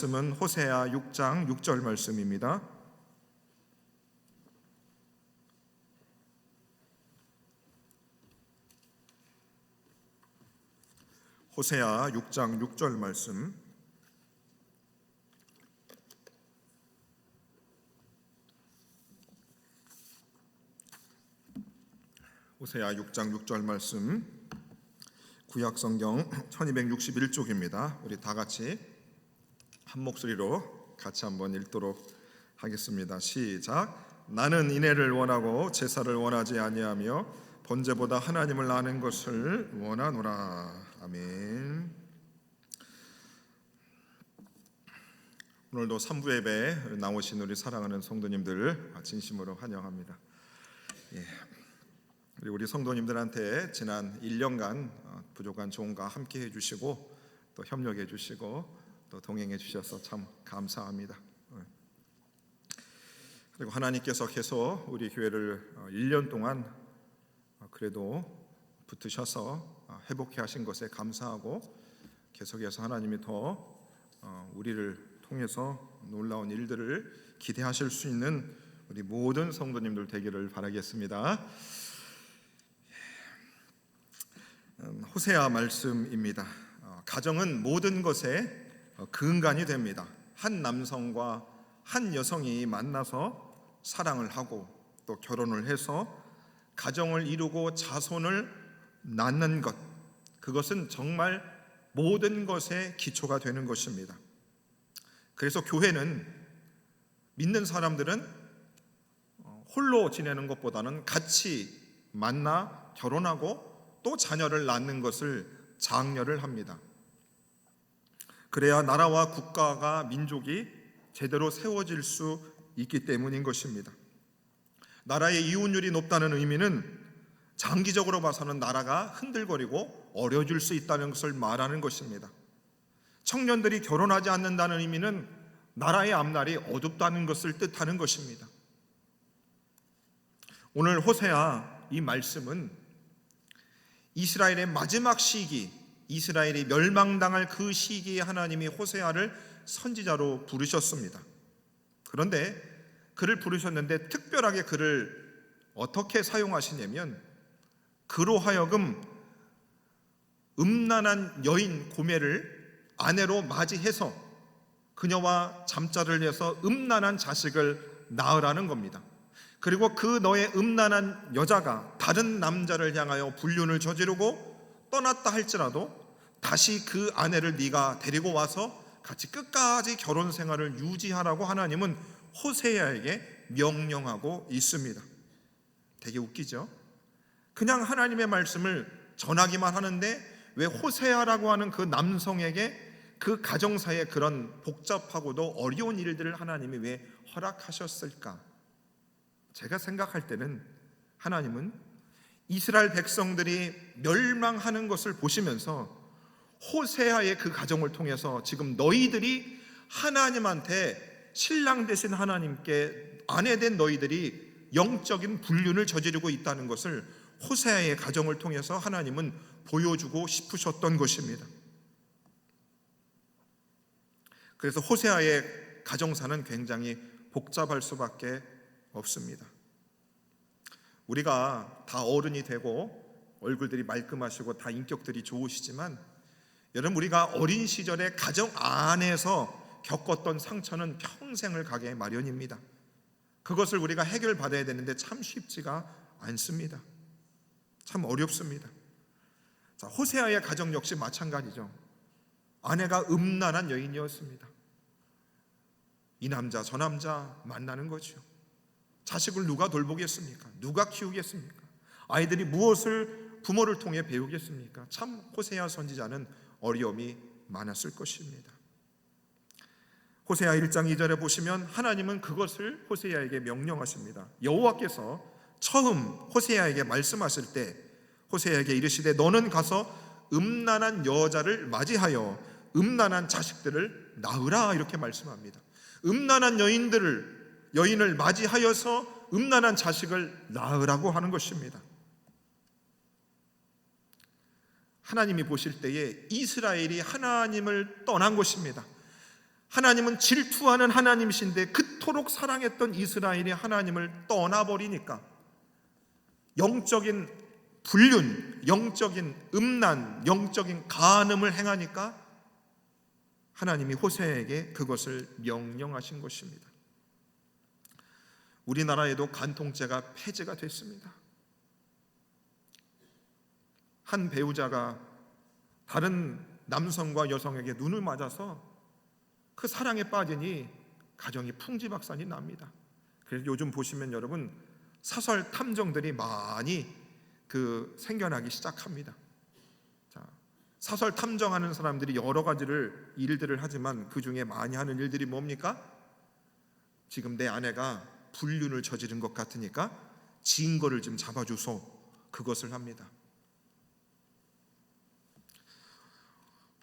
말씀은 호세아 6장 6절 말씀입니다. 호세아 6장 6절 말씀. 호세아 6장 6절 말씀. 구약 성경 1261쪽입니다. 우리 다 같이 한 목소리로 같이 한번 읽도록 하겠습니다. 시작. 나는 인애를 원하고 제사를 원하지 아니하며 번제보다 하나님을 아는 것을 원하노라. 아멘. 오늘도 3부 예배에 나오신 우리 사랑하는 성도님들 진심으로 환영합니다. 우리 성도님들한테 지난 1년간 부족한 종과 함께 해주시고 또 협력해 주시고 또 동행해 주셔서 참 감사합니다. 그리고 하나님께서 계속 우리 교회를 1년 동안 그래도 붙으셔서 회복해 하신 것에 감사하고 계속해서 하나님이 더 우리를 통해서 놀라운 일들을 기대하실 수 있는 우리 모든 성도님들 되기를 바라겠습니다. 호세아 말씀입니다. 가정은 모든 것에 근간이 됩니다. 한 남성과 한 여성이 만나서 사랑을 하고 또 결혼을 해서 가정을 이루고 자손을 낳는 것, 그것은 정말 모든 것의 기초가 되는 것입니다. 그래서 교회는, 믿는 사람들은 홀로 지내는 것보다는 같이 만나 결혼하고 또 자녀를 낳는 것을 장려를 합니다. 그래야 나라와 국가가, 민족이 제대로 세워질 수 있기 때문인 것입니다. 나라의 이혼율이 높다는 의미는 장기적으로 봐서는 나라가 흔들거리고 어려워질 수 있다는 것을 말하는 것입니다. 청년들이 결혼하지 않는다는 의미는 나라의 앞날이 어둡다는 것을 뜻하는 것입니다. 오늘 호세아 이 말씀은 이스라엘의 마지막 시기, 이스라엘이 멸망당할 그 시기에 하나님이 호세아를 선지자로 부르셨습니다. 그런데 그를 부르셨는데 특별하게 그를 어떻게 사용하시냐면 그로 하여금 음란한 여인 고멜을 아내로 맞이해서 그녀와 잠자를 해서 음란한 자식을 낳으라는 겁니다. 그리고 그 너의 음란한 여자가 다른 남자를 향하여 불륜을 저지르고 떠났다 할지라도 다시 그 아내를 네가 데리고 와서 같이 끝까지 결혼 생활을 유지하라고 하나님은 호세아에게 명령하고 있습니다. 되게 웃기죠? 그냥 하나님의 말씀을 전하기만 하는데 왜 호세아라고 하는 그 남성에게 그 가정사에 그런 복잡하고도 어려운 일들을 하나님이 왜 허락하셨을까? 제가 생각할 때는 하나님은 이스라엘 백성들이 멸망하는 것을 보시면서 호세아의 그 가정을 통해서 지금 너희들이 하나님한테, 신랑 되신 하나님께 아내 된 너희들이 영적인 불륜을 저지르고 있다는 것을 호세아의 가정을 통해서 하나님은 보여주고 싶으셨던 것입니다. 그래서 호세아의 가정사는 굉장히 복잡할 수밖에 없습니다. 우리가 다 어른이 되고 얼굴들이 말끔하시고 다 인격들이 좋으시지만 여러분, 우리가 어린 시절에 가정 안에서 겪었던 상처는 평생을 가게 마련입니다. 그것을 우리가 해결받아야 되는데 참 쉽지가 않습니다. 참 어렵습니다. 자, 호세아의 가정 역시 마찬가지죠. 아내가 음란한 여인이었습니다. 이 남자 저 남자 만나는 거죠. 자식을 누가 돌보겠습니까? 누가 키우겠습니까? 아이들이 무엇을 부모를 통해 배우겠습니까? 참 호세아 선지자는 어려움이 많았을 것입니다. 호세아 1장 2절에 보시면 하나님은 그것을 호세아에게 명령하십니다. 여호와께서 처음 호세아에게 말씀하실 때 호세아에게 이르시되 너는 가서 음란한 여자를 맞이하여 음란한 자식들을 낳으라, 이렇게 말씀합니다. 음란한 여인을 맞이하여서 음란한 자식을 낳으라고 하는 것입니다. 하나님이 보실 때에 이스라엘이 하나님을 떠난 것입니다. 하나님은 질투하는 하나님이신데 그토록 사랑했던 이스라엘이 하나님을 떠나버리니까 영적인 불륜, 영적인 음란, 영적인 간음을 행하니까 하나님이 호세아에게 그것을 명령하신 것입니다. 우리나라에도 간통죄가 폐지가 됐습니다. 한 배우자가 다른 남성과 여성에게 눈을 맞아서 그 사랑에 빠지니 가정이 풍지박산이 납니다. 그래서 요즘 보시면 여러분 사설 탐정들이 많이 생겨나기 시작합니다. 자, 사설 탐정하는 사람들이 여러 가지를 일들을 하지만 그 중에 많이 하는 일들이 뭡니까? 지금 내 아내가 불륜을 저지른 것 같으니까 증거를 좀 잡아줘서 그것을 합니다.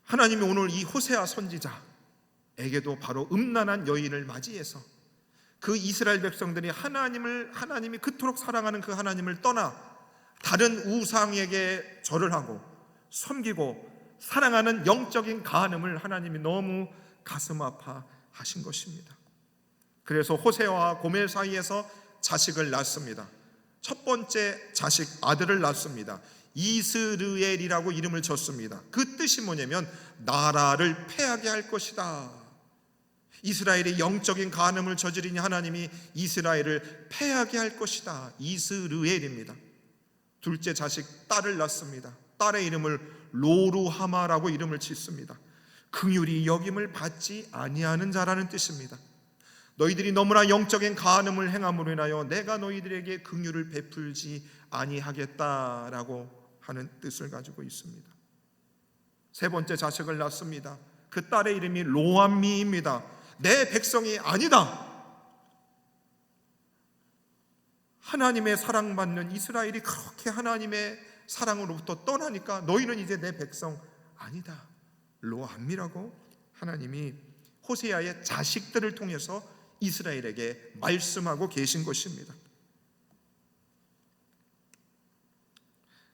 하나님이 오늘 이 호세아 선지자에게도 바로 음란한 여인을 맞이해서 그 이스라엘 백성들이 하나님이 그토록 사랑하는 그 하나님을 떠나 다른 우상에게 절을 하고 섬기고 사랑하는 영적인 간음을 하나님이 너무 가슴 아파하신 것입니다. 그래서 호세아와 고멜 사이에서 자식을 낳습니다. 첫 번째 자식 아들을 낳습니다. 이스르엘이라고 이름을 졌습니다. 그 뜻이 뭐냐면 나라를 패하게 할 것이다. 이스라엘이 영적인 간음을 저지르니 하나님이 이스라엘을 패하게 할 것이다. 이스르엘입니다. 둘째 자식 딸을 낳습니다. 딸의 이름을 로루하마라고 이름을 짓습니다. 긍휼히 여김을 받지 아니하는 자라는 뜻입니다. 너희들이 너무나 영적인 간음을 행함으로 인하여 내가 너희들에게 긍휼을 베풀지 아니하겠다라고 하는 뜻을 가지고 있습니다. 세 번째 자식을 낳습니다. 그 딸의 이름이 로암미입니다. 내 백성이 아니다. 하나님의 사랑받는 이스라엘이 그렇게 하나님의 사랑으로부터 떠나니까 너희는 이제 내 백성 아니다. 로암미라고 하나님이 호세아의 자식들을 통해서 이스라엘에게 말씀하고 계신 것입니다.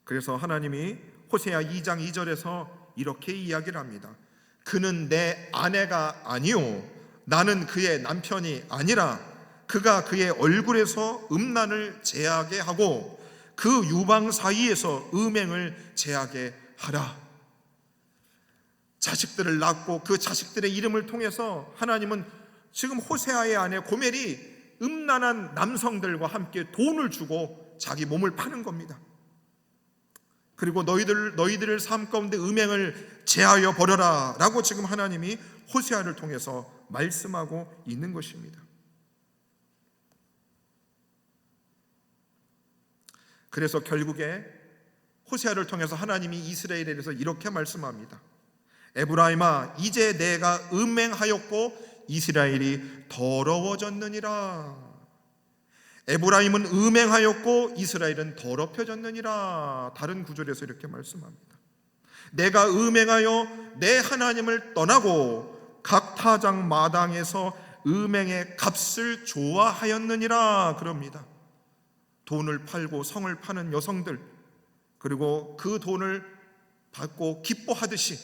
그래서 하나님이 호세아 2장 2절에서 이렇게 이야기를 합니다. 그는 내 아내가 아니요 나는 그의 남편이 아니라 그가 그의 얼굴에서 음란을 제하게 하고 그 유방 사이에서 음행을 제하게 하라. 자식들을 낳고 그 자식들의 이름을 통해서 하나님은 지금 호세아의 아내 고멜이 음란한 남성들과 함께 돈을 주고 자기 몸을 파는 겁니다. 그리고 너희들을 삶 가운데 음행을 제하여 버려라 라고 지금 하나님이 호세아를 통해서 말씀하고 있는 것입니다. 그래서 결국에 호세아를 통해서 하나님이 이스라엘에 대해서 이렇게 말씀합니다. 에브라임아 이제 내가 음행하였고 이스라엘이 더러워졌느니라. 에브라임은 음행하였고 이스라엘은 더럽혀졌느니라. 다른 구절에서 이렇게 말씀합니다. 내가 음행하여 내 하나님을 떠나고 각 타작 마당에서 음행의 값을 좋아하였느니라 그럽니다. 돈을 팔고 성을 파는 여성들, 그리고 그 돈을 받고 기뻐하듯이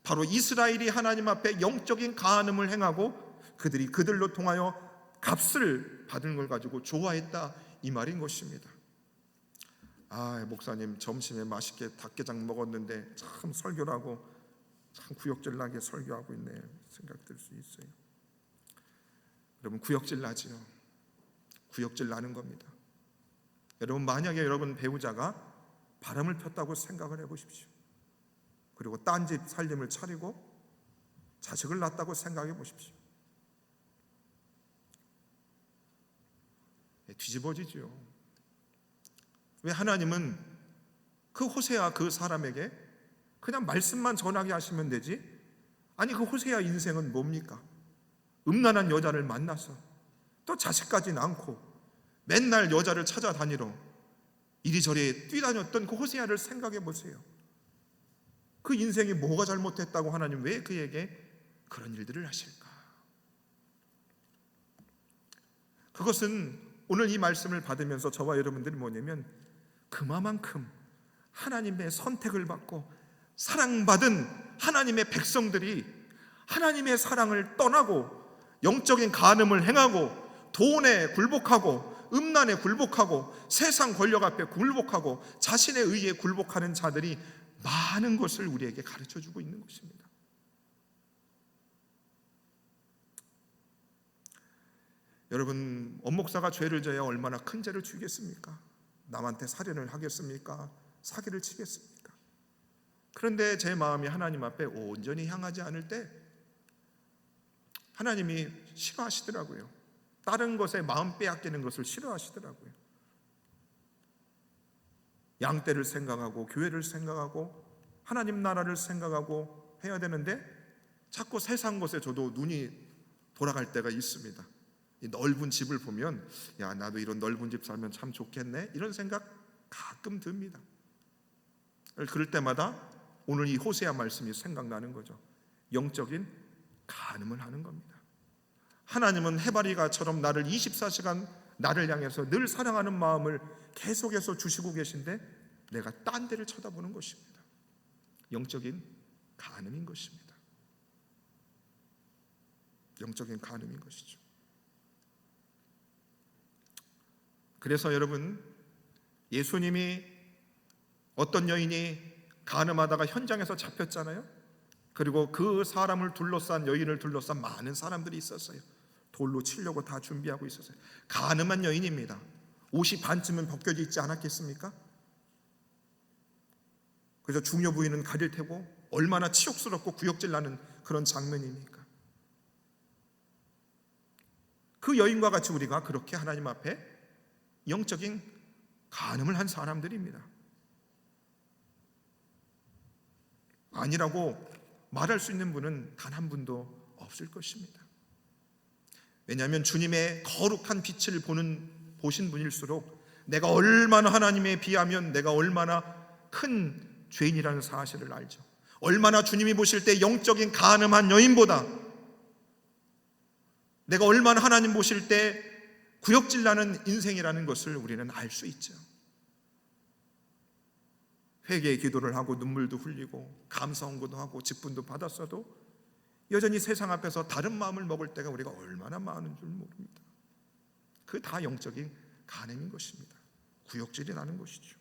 바로 이스라엘이 하나님 앞에 영적인 간음을 행하고 그들로 통하여 값을 받은 걸 가지고 좋아했다 이 말인 것입니다. 목사님 점심에 맛있게 닭게장 먹었는데 참 설교를 하고 참 구역질나게 설교하고 있네 생각될 수 있어요. 여러분 구역질 나지요. 구역질 나는 겁니다. 여러분 만약에 여러분 배우자가 바람을 폈다고 생각을 해보십시오. 그리고 딴 집 살림을 차리고 자식을 낳았다고 생각해 보십시오. 뒤집어지죠. 왜 하나님은 그 호세아 그 사람에게 그냥 말씀만 전하게 하시면 되지? 아니 그 호세아 인생은 뭡니까? 음란한 여자를 만나서 또 자식까지 낳고 맨날 여자를 찾아다니러 이리저리 뛰다녔던 그 호세아를 생각해 보세요. 그 인생이 뭐가 잘못했다고 하나님 왜 그에게 그런 일들을 하실까? 그것은 오늘 이 말씀을 받으면서 저와 여러분들이 뭐냐면 그만큼 하나님의 선택을 받고 사랑받은 하나님의 백성들이 하나님의 사랑을 떠나고 영적인 간음을 행하고 돈에 굴복하고 음란에 굴복하고 세상 권력 앞에 굴복하고 자신의 의에 굴복하는 자들이 많은 것을 우리에게 가르쳐주고 있는 것입니다. 여러분, 엄목사가 죄를 져야 얼마나 큰 죄를 지겠습니까? 남한테 살인을 하겠습니까? 사기를 치겠습니까? 그런데 제 마음이 하나님 앞에 온전히 향하지 않을 때 하나님이 싫어하시더라고요. 다른 것에 마음 빼앗기는 것을 싫어하시더라고요. 양떼를 생각하고 교회를 생각하고 하나님 나라를 생각하고 해야 되는데 자꾸 세상 것에 저도 눈이 돌아갈 때가 있습니다. 이 넓은 집을 보면 야, 나도 이런 넓은 집 살면 참 좋겠네, 이런 생각 가끔 듭니다. 그럴 때마다 오늘 이 호세아 말씀이 생각나는 거죠. 영적인 간음을 하는 겁니다. 하나님은 해바리가처럼 나를 24시간 나를 향해서 늘 사랑하는 마음을 계속해서 주시고 계신데 내가 딴 데를 쳐다보는 것입니다. 영적인 간음인 것입니다. 영적인 간음인 것이죠. 그래서 여러분, 예수님이 어떤 여인이 간음하다가 현장에서 잡혔잖아요. 그리고 그 사람을 둘러싼, 여인을 둘러싼 많은 사람들이 있었어요. 돌로 치려고 다 준비하고 있었어요. 간음한 여인입니다. 옷이 반쯤은 벗겨져 있지 않았겠습니까? 그래서 중요 부위는 가릴 테고 얼마나 치욕스럽고 구역질 나는 그런 장면입니까? 그 여인과 같이 우리가 그렇게 하나님 앞에 영적인 간음을 한 사람들입니다. 아니라고 말할 수 있는 분은 단 한 분도 없을 것입니다. 왜냐하면 주님의 거룩한 빛을 보신 분일수록 내가 얼마나 하나님에 비하면 내가 얼마나 큰 죄인이라는 사실을 알죠. 얼마나 주님이 보실 때 영적인 간음한 여인보다 내가 얼마나 하나님 보실 때 구역질 나는 인생이라는 것을 우리는 알 수 있죠. 회개의 기도를 하고 눈물도 흘리고 감사원고도 하고 직분도 받았어도 여전히 세상 앞에서 다른 마음을 먹을 때가 우리가 얼마나 많은 줄 모릅니다. 그 다 영적인 간음인 것입니다. 구역질이 나는 것이죠.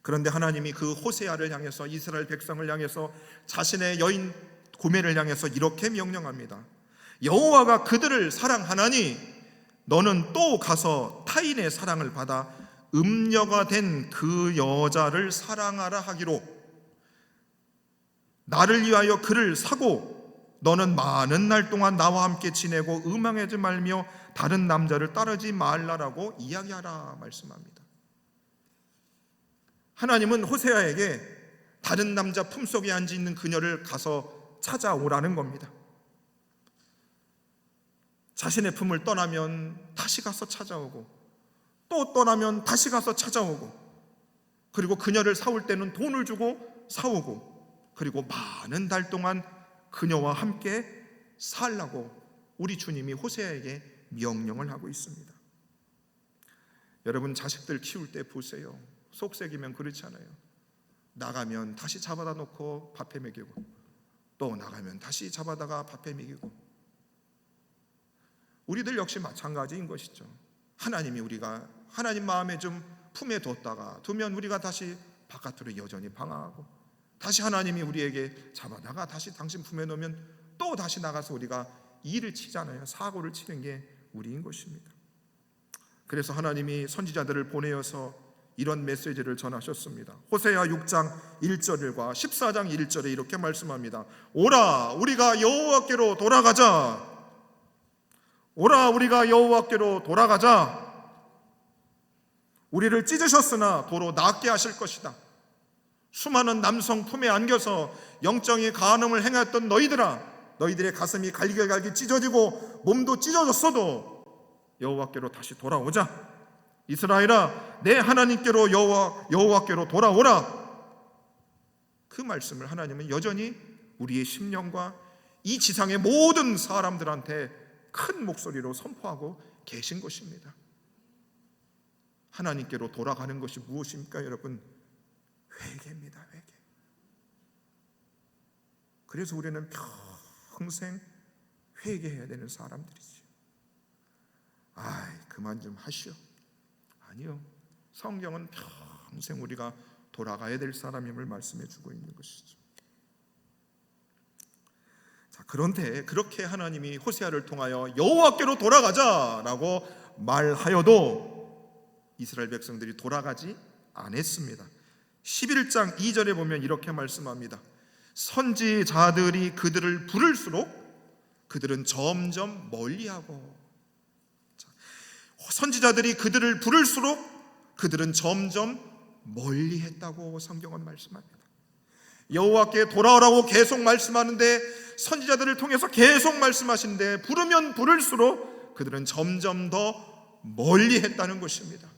그런데 하나님이 그 호세아를 향해서, 이스라엘 백성을 향해서, 자신의 여인 고멜을 향해서 이렇게 명령합니다. 여호와가 그들을 사랑하나니 너는 또 가서 타인의 사랑을 받아 음녀가 된 그 여자를 사랑하라 하기로 나를 위하여 그를 사고 너는 많은 날 동안 나와 함께 지내고 음행하지 말며 다른 남자를 따르지 말라라고 이야기하라 말씀합니다. 하나님은 호세아에게 다른 남자 품속에 앉아 있는 그녀를 가서 찾아오라는 겁니다. 자신의 품을 떠나면 다시 가서 찾아오고 또 떠나면 다시 가서 찾아오고, 그리고 그녀를 사올 때는 돈을 주고 사오고, 그리고 많은 달 동안 그녀와 함께 살라고 우리 주님이 호세아에게 명령을 하고 있습니다. 여러분, 자식들 키울 때 보세요. 속색이면 그렇잖아요. 나가면 다시 잡아다 놓고 밥해 먹이고 또 나가면 다시 잡아다가 밥해 먹이고, 우리들 역시 마찬가지인 것이죠. 하나님이 우리가 하나님 마음에 좀 품에 두면 우리가 다시 바깥으로 여전히 방황하고, 다시 하나님이 우리에게 잡아다가 다시 당신 품에 놓으면 또 다시 나가서 우리가 일을 치잖아요. 사고를 치는 게 우리인 것입니다. 그래서 하나님이 선지자들을 보내어서 이런 메시지를 전하셨습니다. 호세아 6장 1절과 14장 1절에 이렇게 말씀합니다. 오라 우리가 여호와께로 돌아가자. 오라 우리가 여호와께로 돌아가자. 우리를 찢으셨으나 도로 낫게 하실 것이다. 수많은 남성 품에 안겨서 영적인 간음을 행했던 너희들아, 너희들의 가슴이 갈기갈기 찢어지고 몸도 찢어졌어도 여호와께로 다시 돌아오자. 이스라엘아, 내 하나님께로 여호와께로 돌아오라. 그 말씀을 하나님은 여전히 우리의 심령과 이 지상의 모든 사람들한테 큰 목소리로 선포하고 계신 것입니다. 하나님께로 돌아가는 것이 무엇입니까, 여러분? 회개입니다. 회개. 그래서 우리는 평생 회개해야 되는 사람들이지. 그만 좀 하시오. 아니요. 성경은 평생 우리가 돌아가야 될 사람임을 말씀해 주고 있는 것이죠. 자, 그런데 그렇게 하나님이 호세아를 통하여 여호와께로 돌아가자라고 말하여도 이스라엘 백성들이 돌아가지 않았습니다. 11장 2절에 보면 이렇게 말씀합니다. 선지자들이 그들을 부를수록 그들은 점점 멀리하고, 선지자들이 그들을 부를수록 그들은 점점 멀리했다고 성경은 말씀합니다. 여호와께 돌아오라고 계속 말씀하는데, 선지자들을 통해서 계속 말씀하시는데, 부르면 부를수록 그들은 점점 더 멀리했다는 것입니다.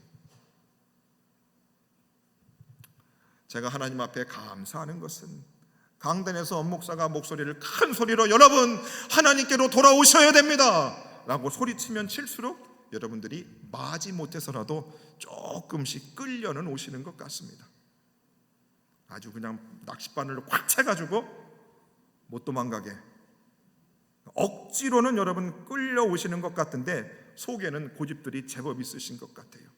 제가 하나님 앞에 감사하는 것은, 강단에서 엄목사가 목소리를 큰 소리로 여러분 하나님께로 돌아오셔야 됩니다 라고 소리치면 칠수록 여러분들이 마지 못해서라도 조금씩 끌려는 오시는 것 같습니다. 아주 그냥 낚싯바늘로 꽉 채가지고 못 도망가게 억지로는 여러분 끌려오시는 것 같은데 속에는 고집들이 제법 있으신 것 같아요.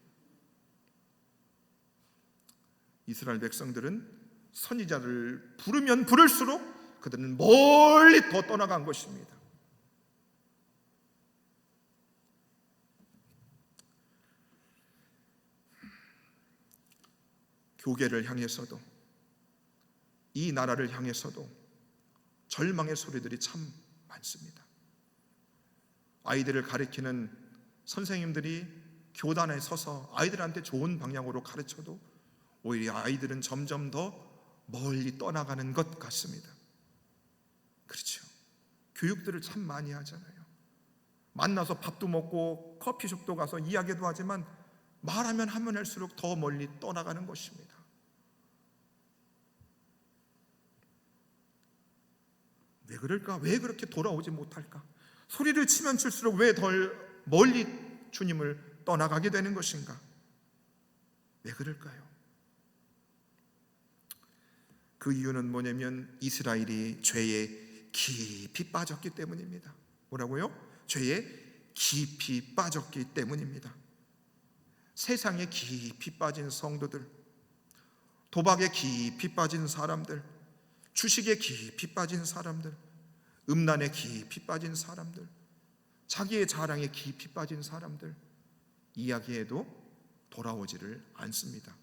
이스라엘 백성들은 선지자를 부르면 부를수록 그들은 멀리 더 떠나간 것입니다. 교계를 향해서도, 이 나라를 향해서도 절망의 소리들이 참 많습니다. 아이들을 가르치는 선생님들이 교단에 서서 아이들한테 좋은 방향으로 가르쳐도 오히려 아이들은 점점 더 멀리 떠나가는 것 같습니다. 그렇죠. 교육들을 참 많이 하잖아요. 만나서 밥도 먹고 커피숍도 가서 이야기도 하지만 말하면 하면 할수록 더 멀리 떠나가는 것입니다. 왜 그럴까? 왜 그렇게 돌아오지 못할까? 소리를 치면 칠수록 왜 덜 멀리 주님을 떠나가게 되는 것인가? 왜 그럴까요? 그 이유는 뭐냐면 이스라엘이 죄에 깊이 빠졌기 때문입니다. 뭐라고요? 죄에 깊이 빠졌기 때문입니다. 세상에 깊이 빠진 성도들, 도박에 깊이 빠진 사람들, 주식에 깊이 빠진 사람들, 음란에 깊이 빠진 사람들, 자기의 자랑에 깊이 빠진 사람들, 이야기해도 돌아오지를 않습니다.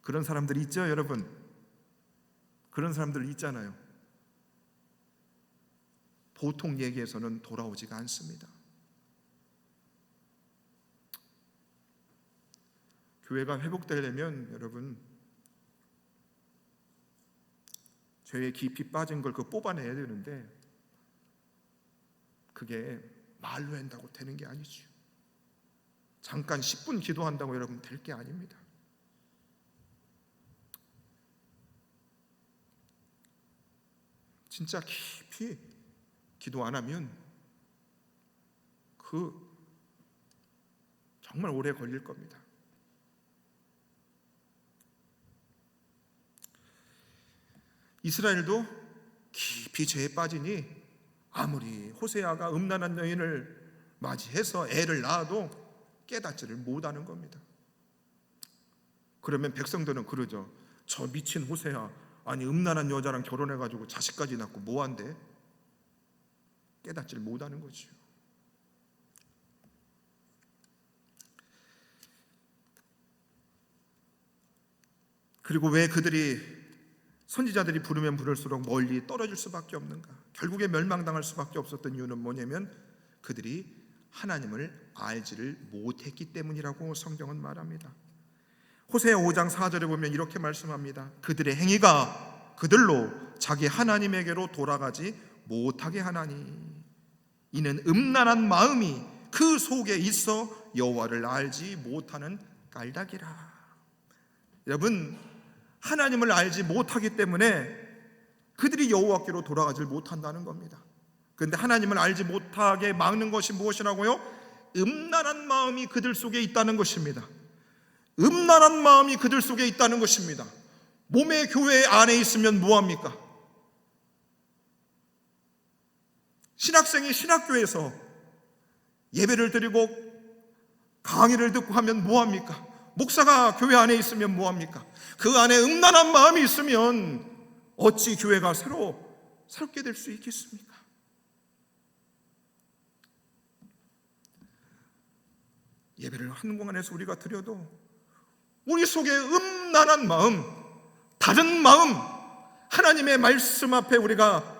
그런 사람들이 있죠, 여러분? 그런 사람들 있잖아요. 보통 얘기에서는 돌아오지가 않습니다. 교회가 회복되려면 여러분 죄에 깊이 빠진 걸 뽑아내야 되는데 그게 말로 한다고 되는 게 아니죠. 잠깐 10분 기도한다고 여러분 될 게 아닙니다. 진짜 깊이 기도 안 하면 정말 오래 걸릴 겁니다. 이스라엘도 깊이 죄에 빠지니 아무리 호세아가 음란한 여인을 맞이해서 애를 낳아도 깨닫지를 못하는 겁니다. 그러면 백성들은 그러죠. 저 미친 호세아, 아니 음란한 여자랑 결혼해가지고 자식까지 낳고 뭐한대? 깨닫지를 못하는 거죠. 그리고 왜 선지자들이 부르면 부를수록 멀리 떨어질 수밖에 없는가? 결국에 멸망당할 수밖에 없었던 이유는 뭐냐면 그들이 하나님을 알지를 못했기 때문이라고 성경은 말합니다. 호세아 5장 4절에 보면 이렇게 말씀합니다. 그들의 행위가 그들로 자기 하나님에게로 돌아가지 못하게 하나니 이는 음란한 마음이 그 속에 있어 여호와를 알지 못하는 까닭이라. 여러분, 하나님을 알지 못하기 때문에 그들이 여호와께로 돌아가지 못한다는 겁니다. 그런데 하나님을 알지 못하게 막는 것이 무엇이라고요? 음란한 마음이 그들 속에 있다는 것입니다. 음란한 마음이 그들 속에 있다는 것입니다. 몸의 교회 안에 있으면 뭐합니까? 신학생이 신학교에서 예배를 드리고 강의를 듣고 하면 뭐합니까? 목사가 교회 안에 있으면 뭐합니까? 그 안에 음란한 마음이 있으면 어찌 교회가 새롭게 될 수 있겠습니까? 예배를 한 공간에서 우리가 드려도 우리 속에 음란한 마음, 다른 마음, 하나님의 말씀 앞에 우리가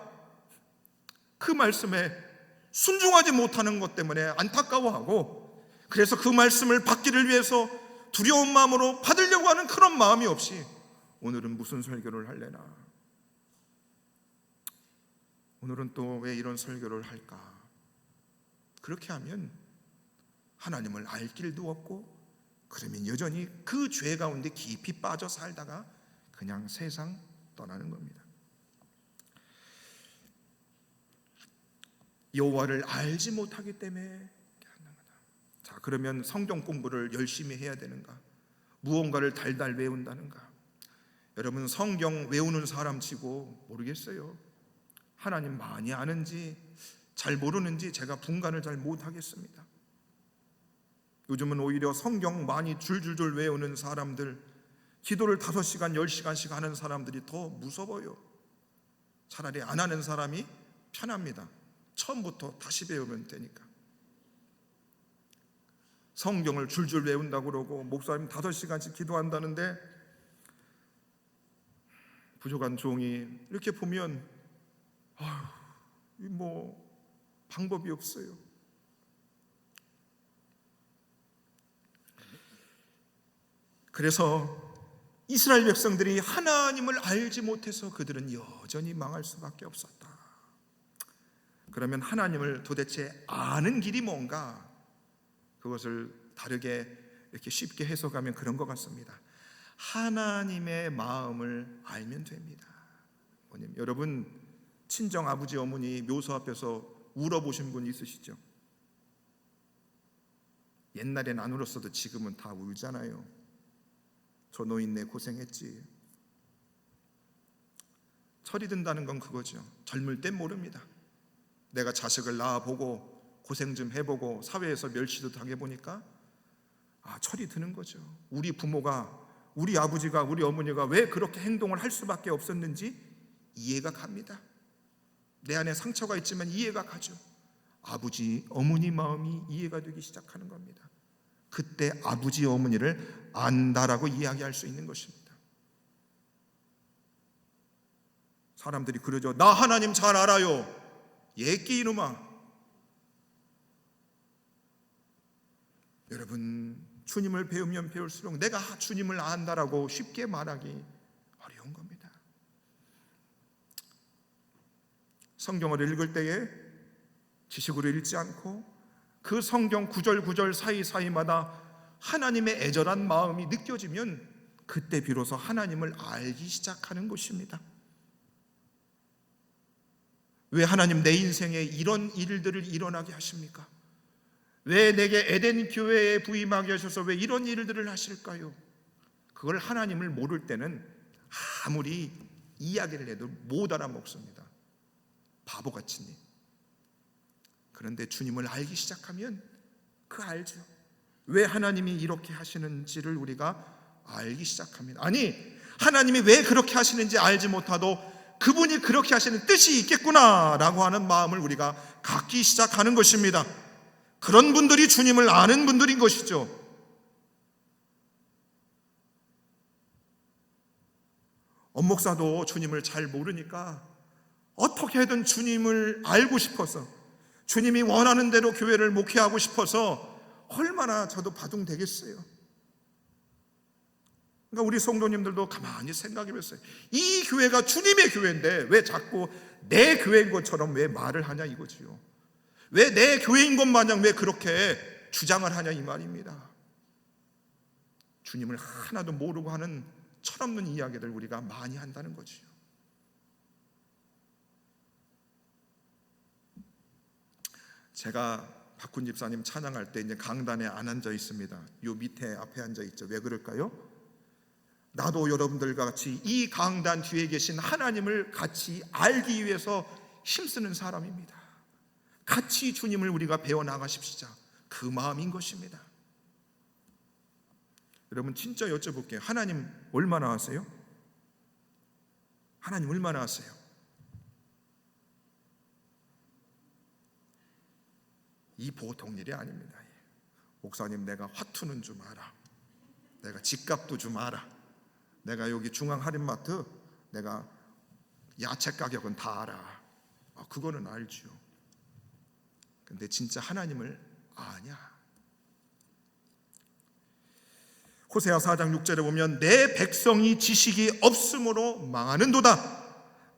그 말씀에 순종하지 못하는 것 때문에 안타까워하고, 그래서 그 말씀을 받기를 위해서 두려운 마음으로 받으려고 하는 그런 마음이 없이 오늘은 무슨 설교를 할래나, 오늘은 또 왜 이런 설교를 할까, 그렇게 하면 하나님을 알 길도 없고, 그러면 여전히 그 죄 가운데 깊이 빠져 살다가 그냥 세상 떠나는 겁니다. 여호와를 알지 못하기 때문에 하는 거다. 자, 그러면 성경 공부를 열심히 해야 되는가? 무언가를 달달 외운다는가? 여러분, 성경 외우는 사람 치고 모르겠어요. 하나님 많이 아는지 잘 모르는지 제가 분간을 잘 못하겠습니다. 요즘은 오히려 성경 많이 줄줄줄 외우는 사람들, 기도를 5시간 10시간씩 하는 사람들이 더 무서워요. 차라리 안 하는 사람이 편합니다. 처음부터 다시 배우면 되니까. 성경을 줄줄 외운다고 그러고 목사님 5시간씩 기도한다는데 부족한 종이 이렇게 보면 방법이 없어요. 그래서 이스라엘 백성들이 하나님을 알지 못해서 그들은 여전히 망할 수밖에 없었다. 그러면 하나님을 도대체 아는 길이 뭔가? 그것을 다르게 이렇게 쉽게 해석하면 그런 것 같습니다. 하나님의 마음을 알면 됩니다. 여러분, 친정 아버지 어머니 묘소 앞에서 울어보신 분 있으시죠? 옛날엔 안 울었어도 지금은 다 울잖아요. 저 노인네 고생했지. 철이 든다는 건 그거죠. 젊을 땐 모릅니다. 내가 자식을 낳아보고 고생 좀 해보고 사회에서 멸시도 당해보니까 철이 드는 거죠. 우리 부모가, 우리 아버지가, 우리 어머니가 왜 그렇게 행동을 할 수밖에 없었는지 이해가 갑니다. 내 안에 상처가 있지만 이해가 가죠. 아버지, 어머니 마음이 이해가 되기 시작하는 겁니다. 그때 아버지, 어머니를 안다라고 이야기할 수 있는 것입니다. 사람들이 그러죠. 나 하나님 잘 알아요. 예끼 이놈아. 여러분, 주님을 배우면 배울수록 내가 주님을 안다라고 쉽게 말하기 어려운 겁니다. 성경을 읽을 때에 지식으로 읽지 않고 그 성경 구절 사이사이마다 하나님의 애절한 마음이 느껴지면 그때 비로소 하나님을 알기 시작하는 것입니다. 왜 하나님 내 인생에 이런 일들을 일어나게 하십니까? 왜 내게 에덴 교회에 부임하게 하셔서 왜 이런 일들을 하실까요? 그걸 하나님을 모를 때는 아무리 이야기를 해도 못 알아먹습니다. 바보같이. 그런데 주님을 알기 시작하면 알죠. 왜 하나님이 이렇게 하시는지를 우리가 알기 시작합니다. 아니, 하나님이 왜 그렇게 하시는지 알지 못하도 그분이 그렇게 하시는 뜻이 있겠구나라고 하는 마음을 우리가 갖기 시작하는 것입니다. 그런 분들이 주님을 아는 분들인 것이죠. 엄목사도 주님을 잘 모르니까 어떻게든 주님을 알고 싶어서, 주님이 원하는 대로 교회를 목회하고 싶어서 얼마나 저도 바둥되겠어요. 그러니까 우리 성도님들도 가만히 생각해 보세요. 이 교회가 주님의 교회인데 왜 자꾸 내 교회인 것처럼 왜 말을 하냐 이거지요. 왜 내 교회인 것 마냥 왜 그렇게 주장을 하냐 이 말입니다. 주님을 하나도 모르고 하는 철없는 이야기를 우리가 많이 한다는 거지요. 제가 박훈 집사님 찬양할 때 이제 강단에 안 앉아 있습니다. 요 밑에 앞에 앉아 있죠. 왜 그럴까요? 나도 여러분들과 같이 이 강단 뒤에 계신 하나님을 같이 알기 위해서 힘쓰는 사람입니다. 같이 주님을 우리가 배워나가십시다. 그 마음인 것입니다. 여러분 진짜 여쭤볼게요. 하나님 얼마나 아세요? 하나님 얼마나 아세요? 이 보통 일이 아닙니다. 목사님 내가 화투는 좀 알아. 내가 집값도 좀 알아. 내가 여기 중앙 할인마트 내가 야채 가격은 다 알아. 그거는 알죠. 근데 진짜 하나님을 아냐? 호세아 4장 6절에 보면 내 백성이 지식이 없으므로 망하는도다.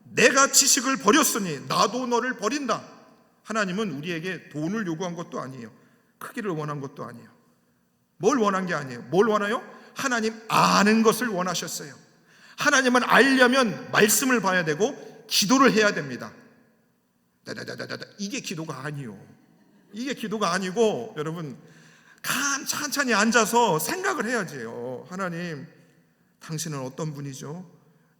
내가 지식을 버렸으니 나도 너를 버린다. 하나님은 우리에게 돈을 요구한 것도 아니에요. 크기를 원한 것도 아니에요. 뭘 원한 게 아니에요. 뭘 원해요? 하나님 아는 것을 원하셨어요. 하나님을 알려면 말씀을 봐야 되고 기도를 해야 됩니다. 이게 기도가 아니요. 이게 기도가 아니고 여러분 천천히 앉아서 생각을 해야지요. 하나님 당신은 어떤 분이죠?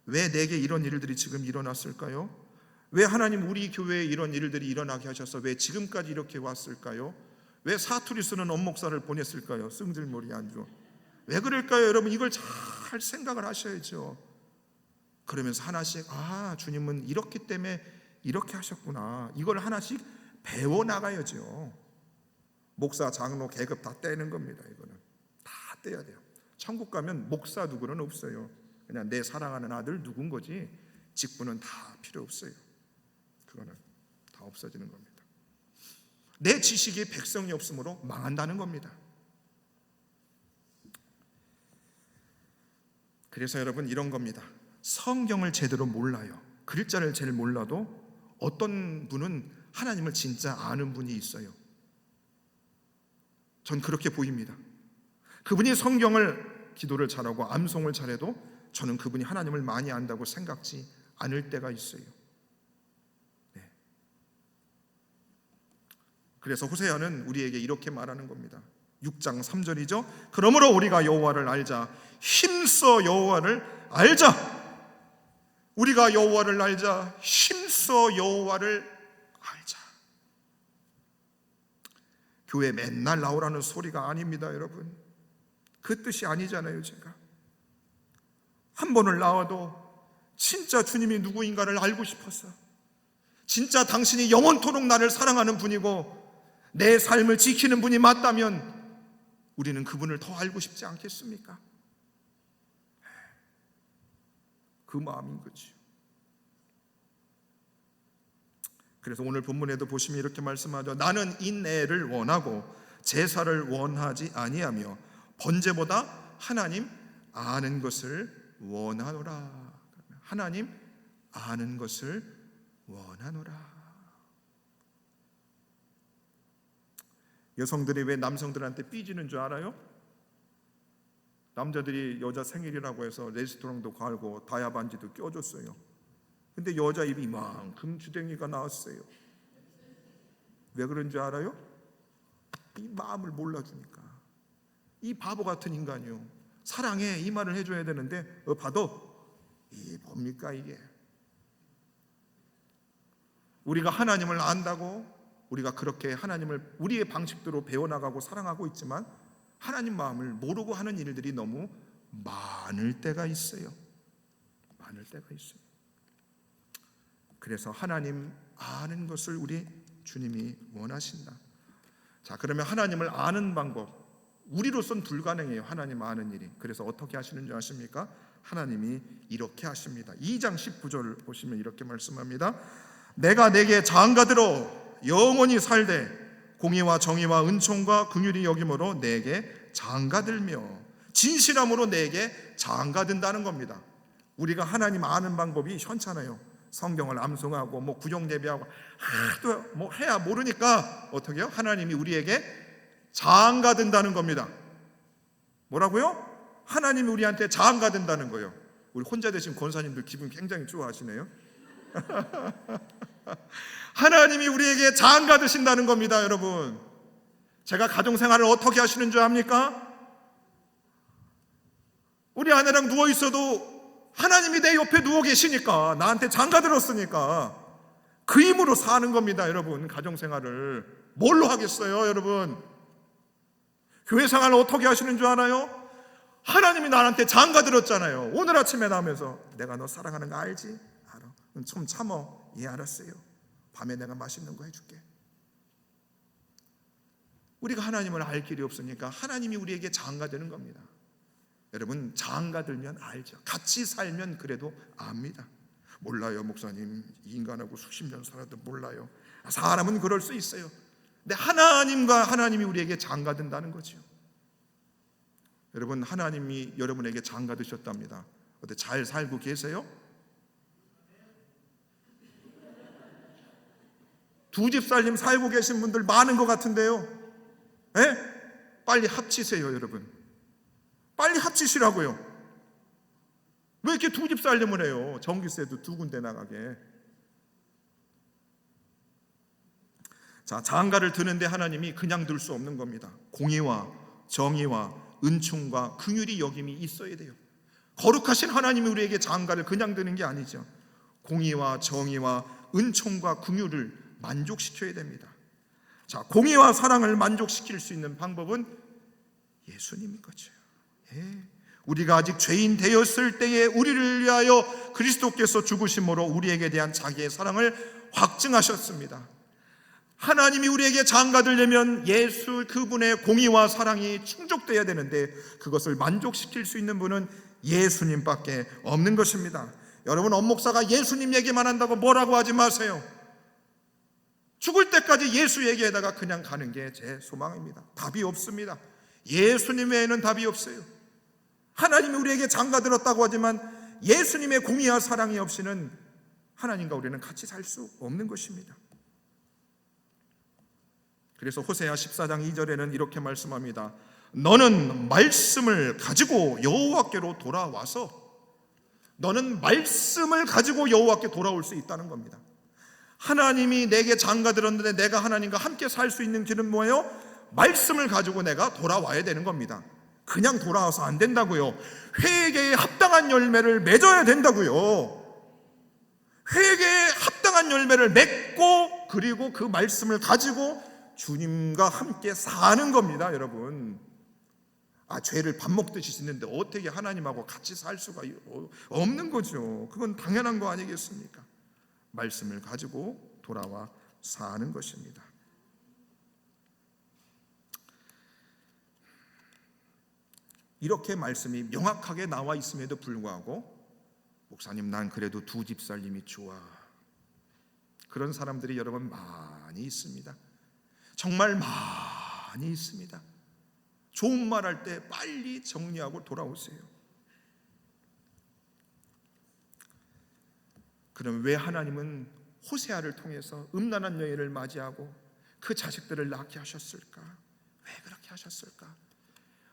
왜 내게 이런 일들이 지금 일어났을까요? 왜 하나님 우리 교회에 이런 일들이 일어나게 하셔서 왜 지금까지 이렇게 왔을까요? 왜 사투리 쓰는 엄목사를 보냈을까요? 승질머리 안주. 왜 그럴까요? 여러분 이걸 잘 생각을 하셔야죠. 그러면서 하나씩 주님은 이렇기 때문에 이렇게 하셨구나. 이걸 하나씩 배워나가야죠. 목사, 장로, 계급 다 떼는 겁니다. 이거는 다 떼야 돼요. 천국 가면 목사 누구는 없어요. 그냥 내 사랑하는 아들 누군 거지 직분은 다 필요 없어요. 그거는 다 없어지는 겁니다. 내 지식이 백성이 없으므로 망한다는 겁니다. 그래서 여러분 이런 겁니다. 성경을 제대로 몰라요. 글자를 제일 몰라도 어떤 분은 하나님을 진짜 아는 분이 있어요. 전 그렇게 보입니다. 그분이 성경을 기도를 잘하고 암송을 잘해도 저는 그분이 하나님을 많이 안다고 생각지 않을 때가 있어요. 네. 그래서 호세아는 우리에게 이렇게 말하는 겁니다. 6장 3절이죠. 그러므로 우리가 여호와를 알자. 힘써 여호와를 알자. 우리가 여호와를 알자. 힘써 여호와를 알자. 교회 맨날 나오라는 소리가 아닙니다, 여러분. 그 뜻이 아니잖아요. 제가 한 번을 나와도 진짜 주님이 누구인가를 알고 싶었어. 진짜 당신이 영원토록 나를 사랑하는 분이고 내 삶을 지키는 분이 맞다면 우리는 그분을 더 알고 싶지 않겠습니까? 그 마음인 거죠. 그래서 오늘 본문에도 보시면 이렇게 말씀하죠. 나는 인애를 원하고 제사를 원하지 아니하며 번제보다 하나님 아는 것을 원하노라. 하나님 아는 것을 원하노라. 여성들이 왜 남성들한테 삐지는 줄 알아요? 남자들이 여자 생일이라고 해서 레스토랑도 갈고 다이아 반지도 껴줬어요. 근데 여자 입이 이만큼 주댕이가 나왔어요. 왜 그런 줄 알아요? 이 마음을 몰라주니까. 이 바보 같은 인간이요. 사랑해 이 말을 해줘야 되는데 봐도 이 뭡니까 이게. 우리가 하나님을 안다고 우리가 그렇게 하나님을 우리의 방식대로 배워나가고 사랑하고 있지만 하나님 마음을 모르고 하는 일들이 너무 많을 때가 있어요. 많을 때가 있어요. 그래서 하나님 아는 것을 우리 주님이 원하신다. 자, 그러면 하나님을 아는 방법 우리로선 불가능해요. 하나님 아는 일이. 그래서 어떻게 하시는 줄 아십니까? 하나님이 이렇게 하십니다. 2장 19절 보시면 이렇게 말씀합니다. 내가 내게 장가들어 영원히 살되 공의와 정의와 은총과 긍휼이 여김으로 내게 장가들며 진실함으로 내게 장가든다는 겁니다. 우리가 하나님 아는 방법이 현찮아요. 성경을 암송하고 뭐 구역 예배하고 하도 뭐 해야 모르니까 어떻게 해요? 하나님이 우리에게 장가든다는 겁니다. 뭐라고요? 하나님이 우리한테 장가든다는 거예요. 우리 혼자 되신 권사님들 기분 굉장히 좋아하시네요. 하나님이 우리에게 장가드신다는 겁니다, 여러분. 제가 가정생활을 어떻게 하시는 줄 압니까? 우리 아내랑 누워있어도 하나님이 내 옆에 누워 계시니까 나한테 장가들었으니까 그 힘으로 사는 겁니다. 여러분, 가정생활을 뭘로 하겠어요? 여러분, 교회 생활을 어떻게 하시는 줄 알아요? 하나님이 나한테 장가 들었잖아요. 오늘 아침에 나오면서 내가 너 사랑하는 거 알지? 알아. 좀 참어. 예, 알았어요. 밤에 내가 맛있는 거 해줄게. 우리가 하나님을 알 길이 없으니까 하나님이 우리에게 장가 되는 겁니다. 여러분, 장가 들면 알죠. 같이 살면 그래도 압니다. 몰라요, 목사님. 이 인간하고 수십 년 살아도 몰라요. 사람은 그럴 수 있어요. 근데 하나님과 하나님이 우리에게 장가 든다는 거죠. 여러분, 하나님이 여러분에게 장가 드셨답니다. 어때, 잘 살고 계세요? 두 집 살림 살고 계신 분들 많은 것 같은데요. 예? 빨리 합치세요, 여러분. 빨리 합치시라고요. 왜 이렇게 두 집 살림을 해요? 전기세도 두 군데 나가게. 자, 장가를 드는데 하나님이 그냥 둘 수 없는 겁니다. 공의와 정의와 은총과 긍휼이 여김이 있어야 돼요. 거룩하신 하나님이 우리에게 장가를 그냥 드는 게 아니죠. 공의와 정의와 은총과 긍휼을 만족시켜야 됩니다. 자, 공의와 사랑을 만족시킬 수 있는 방법은 예수님인 거죠. 예. 우리가 아직 죄인 되었을 때에 우리를 위하여 그리스도께서 죽으심으로 우리에게 대한 자기의 사랑을 확증하셨습니다. 하나님이 우리에게 장가들려면 예수 그분의 공의와 사랑이 충족되어야 되는데 그것을 만족시킬 수 있는 분은 예수님밖에 없는 것입니다. 여러분, 엄목사가 예수님 얘기만 한다고 뭐라고 하지 마세요. 죽을 때까지 예수 얘기에다가 그냥 가는 게 제 소망입니다. 답이 없습니다. 예수님 외에는 답이 없어요. 하나님이 우리에게 장가들었다고 하지만 예수님의 공의와 사랑이 없이는 하나님과 우리는 같이 살 수 없는 것입니다. 그래서 호세아 14장 2절에는 이렇게 말씀합니다. 너는 말씀을 가지고 여호와께로 돌아와서, 너는 말씀을 가지고 여호와께 돌아올 수 있다는 겁니다. 하나님이 내게 장가들었는데 내가 하나님과 함께 살 수 있는 길은 뭐예요? 말씀을 가지고 내가 돌아와야 되는 겁니다. 그냥 돌아와서 안 된다고요. 회개에 합당한 열매를 맺어야 된다고요. 회개에 합당한 열매를 맺고 그리고 그 말씀을 가지고 주님과 함께 사는 겁니다, 여러분. 죄를 밥 먹듯이 짓는데 어떻게 하나님하고 같이 살 수가 없는 거죠. 그건 당연한 거 아니겠습니까? 말씀을 가지고 돌아와 사는 것입니다. 이렇게 말씀이 명확하게 나와 있음에도 불구하고 목사님, 난 그래도 두 집 살림이 좋아. 그런 사람들이 여러분 많이 있습니다. 정말 많이 있습니다. 좋은 말 할 때 빨리 정리하고 돌아오세요. 그럼 왜 하나님은 호세아를 통해서 음란한 여인을 맞이하고 그 자식들을 낳게 하셨을까? 왜 그렇게 하셨을까?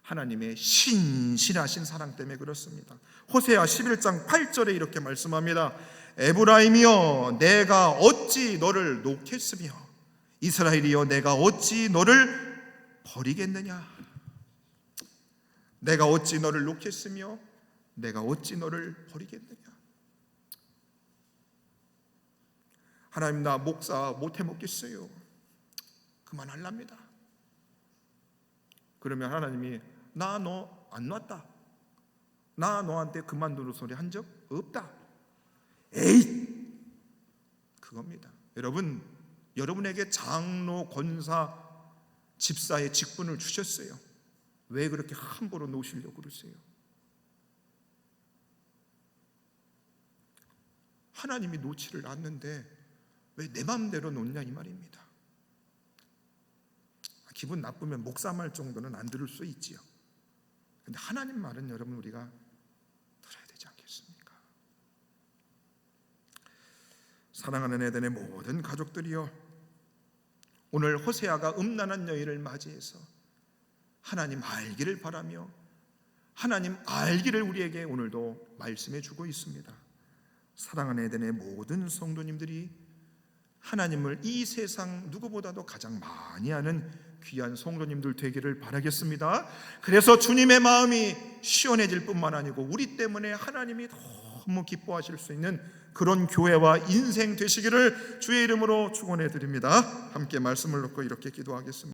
하나님의 신실하신 사랑 때문에 그렇습니다. 호세아 11장 8절에 이렇게 말씀합니다. 에브라임이여, 내가 어찌 너를 놓겠으며 이스라엘이여, 내가 어찌 너를 버리겠느냐? 내가 어찌 너를 놓겠으며 내가 어찌 너를 버리겠느냐? 하나님, 나 목사 못해 먹겠어요. 그만하랍니다. 그러면 하나님이 나 너 안 놨다. 나 너한테 그만두는 소리 한 적 없다. 에이, 그겁니다. 여러분, 여러분에게 장로, 권사, 집사의 직분을 주셨어요. 왜 그렇게 함부로 놓으시려고 그러세요? 하나님이 놓지를 않는데 왜 내 마음대로 놓냐 이 말입니다. 기분 나쁘면 목사 말 정도는 안 들을 수 있지요. 근데 하나님 말은 여러분 우리가 들어야 되지 않겠습니까? 사랑하는 에덴의 모든 가족들이여, 오늘 호세아가 음란한 여인을 맞이해서 하나님 알기를 바라며 하나님 알기를 우리에게 오늘도 말씀해 주고 있습니다. 사랑하는 에덴의 모든 성도님들이 하나님을 이 세상 누구보다도 가장 많이 아는 귀한 성도님들 되기를 바라겠습니다. 그래서 주님의 마음이 시원해질 뿐만 아니고 우리 때문에 하나님이 너무 기뻐하실 수 있는 그런 교회와 인생 되시기를 주의 이름으로 축원해 드립니다. 함께 말씀을 놓고 이렇게 기도하겠습니다.